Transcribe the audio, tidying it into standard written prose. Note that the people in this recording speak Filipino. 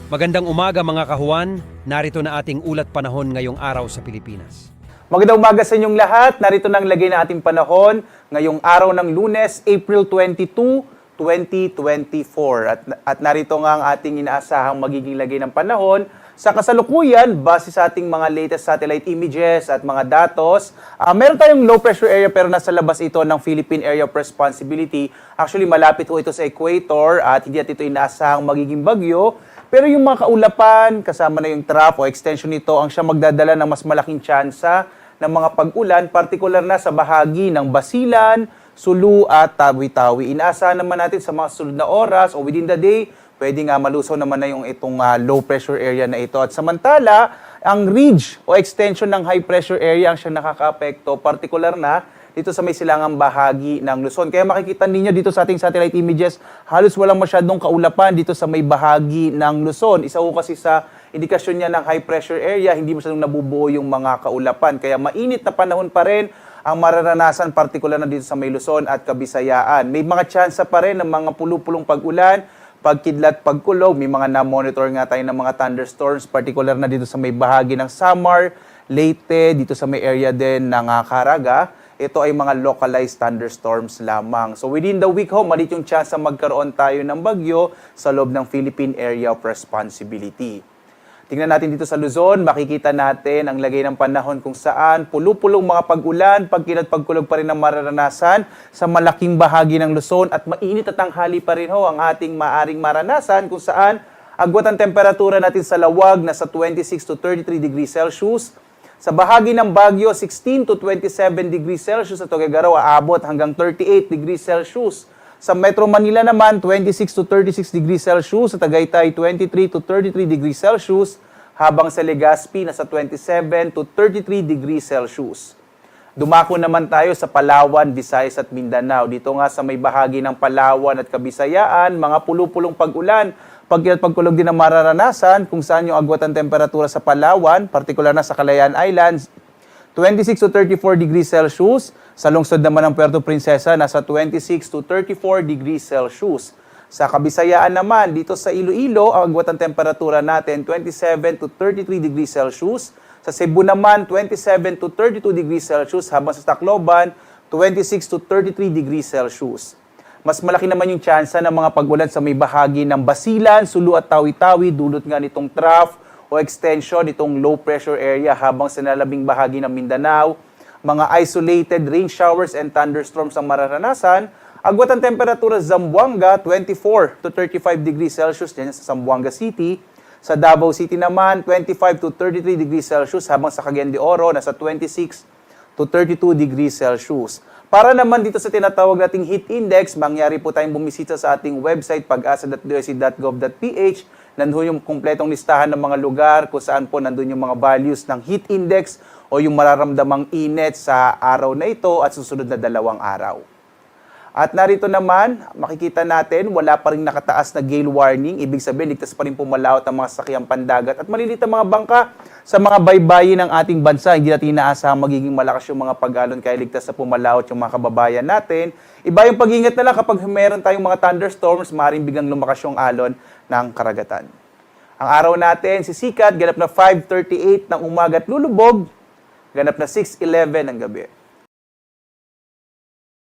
Magandang umaga mga kahuan, narito na ating ulat panahon ngayong araw sa Pilipinas. Magandang umaga sa inyong lahat, narito na ang lagay na ating panahon ngayong araw ng Lunes, April 22, 2024. At narito nga ang ating inaasahang magiging lagay ng panahon sa kasalukuyan base sa ating mga latest satellite images at mga datos. Meron tayong low pressure area pero nasa labas ito ng Philippine Area of Responsibility. Actually malapit ho ito sa equator at hindi natin ito inaasahang magiging bagyo. Pero yung mga kaulapan, kasama na yung trough o extension nito, ang siya magdadala ng mas malaking tsansa ng mga pag-ulan, partikular na sa bahagi ng Basilan, Sulu at Tawi-Tawi. Inaasahan naman natin sa mga susunod na oras o within the day, pwede nga malusaw naman na yung itong low pressure area na ito. At samantala, ang ridge o extension ng high pressure area ang siyang nakaka-apekto, partikular na dito sa may silangang bahagi ng Luzon. Kaya makikita ninyo dito sa ating satellite images, halos walang masyadong kaulapan dito sa may bahagi ng Luzon. Isa ko kasi sa indikasyon niya ng high pressure area, hindi masyadong nabubuo yung mga kaulapan. Kaya mainit na panahon pa rin ang mararanasan, partikular na dito sa may Luzon at Kabisayaan. May mga tsansa pa rin ng mga pulupulong pag-ulan, pagkidlat, pagkulog. May mga na-monitor nga tayo ng mga thunderstorms, partikular na dito sa may bahagi ng Samar, Leyte, dito sa may area din ng Caraga. Ito ay mga localized thunderstorms lamang. So within the week ho, malit yung chance na magkaroon tayo ng bagyo sa loob ng Philippine Area of Responsibility. Tingnan natin dito sa Luzon, makikita natin ang lagay ng panahon kung saan pulupulong mga pag-ulan, pagkilat, pagkulog pa rin ang mararanasan sa malaking bahagi ng Luzon at mainit at tanghali pa rin ho ang ating maaring maranasan kung saan agwat ang temperatura natin sa lawag na sa 26 to 33 degrees Celsius. Sa bahagi ng Baguio, 16 to 27 degrees Celsius. Sa Tuguegarao, aabot hanggang 38 degrees Celsius. Sa Metro Manila naman, 26 to 36 degrees Celsius. Sa Tagaytay, 23 to 33 degrees Celsius. Habang sa Legazpi, nasa 27 to 33 degrees Celsius. Dumako naman tayo sa Palawan, Visayas at Mindanao. Dito nga sa may bahagi ng Palawan at Kabisayaan, mga pulupulong pag-ulan. Pagkilat pagkulog din ang mararanasan kung saan yung agwat ang temperatura sa Palawan, partikular na sa Calayan Islands, 26 to 34 degrees Celsius. Sa lungsod naman ng Puerto Princesa, nasa 26 to 34 degrees Celsius. Sa Kabisayaan naman, dito sa Iloilo, ang agwat ang temperatura natin, 27 to 33 degrees Celsius. Sa Cebu naman, 27 to 32 degrees Celsius. Habang sa Tacloban, 26 to 33 degrees Celsius. Mas malaki naman yung tsansa ng mga pag-ulan sa may bahagi ng Basilan, Sulu at Tawi-Tawi, dulot nga nitong trough o extension nitong low pressure area habang sa nalabing bahagi ng Mindanao. Mga isolated rain showers and thunderstorms ang mararanasan. Agwat ang temperatura sa Zamboanga, 24 to 35 degrees Celsius din sa Zamboanga City. Sa Davao City naman, 25 to 33 degrees Celsius habang sa Cagayan de Oro, nasa 26 to 32 degrees Celsius. Para naman dito sa tinatawag nating heat index, mangyari po tayong bumisita sa ating website pag-asa.doc.gov.ph. Nandun yung kumpletong listahan ng mga lugar kung saan po nandun yung mga values ng heat index o yung mararamdamang init sa araw na ito at susunod na 2 araw. At narito naman, makikita natin, wala pa rin nakataas na gale warning. Ibig sabihin, ligtas pa rin pumalaot ang mga sasakyang pandagat at malilit ang mga bangka sa mga baybayin ng ating bansa. Hindi natin inaasahang magiging malakas yung mga pag-alon kaya ligtas na pumalaot yung mga kababayan natin. Iba yung pag-ingat na lang kapag meron tayong mga thunderstorms, maaaring biglang lumakas yung alon ng karagatan. Ang araw natin, sisikat, ganap na 5:38 ng umaga at lulubog, ganap na 6:11 ng gabi.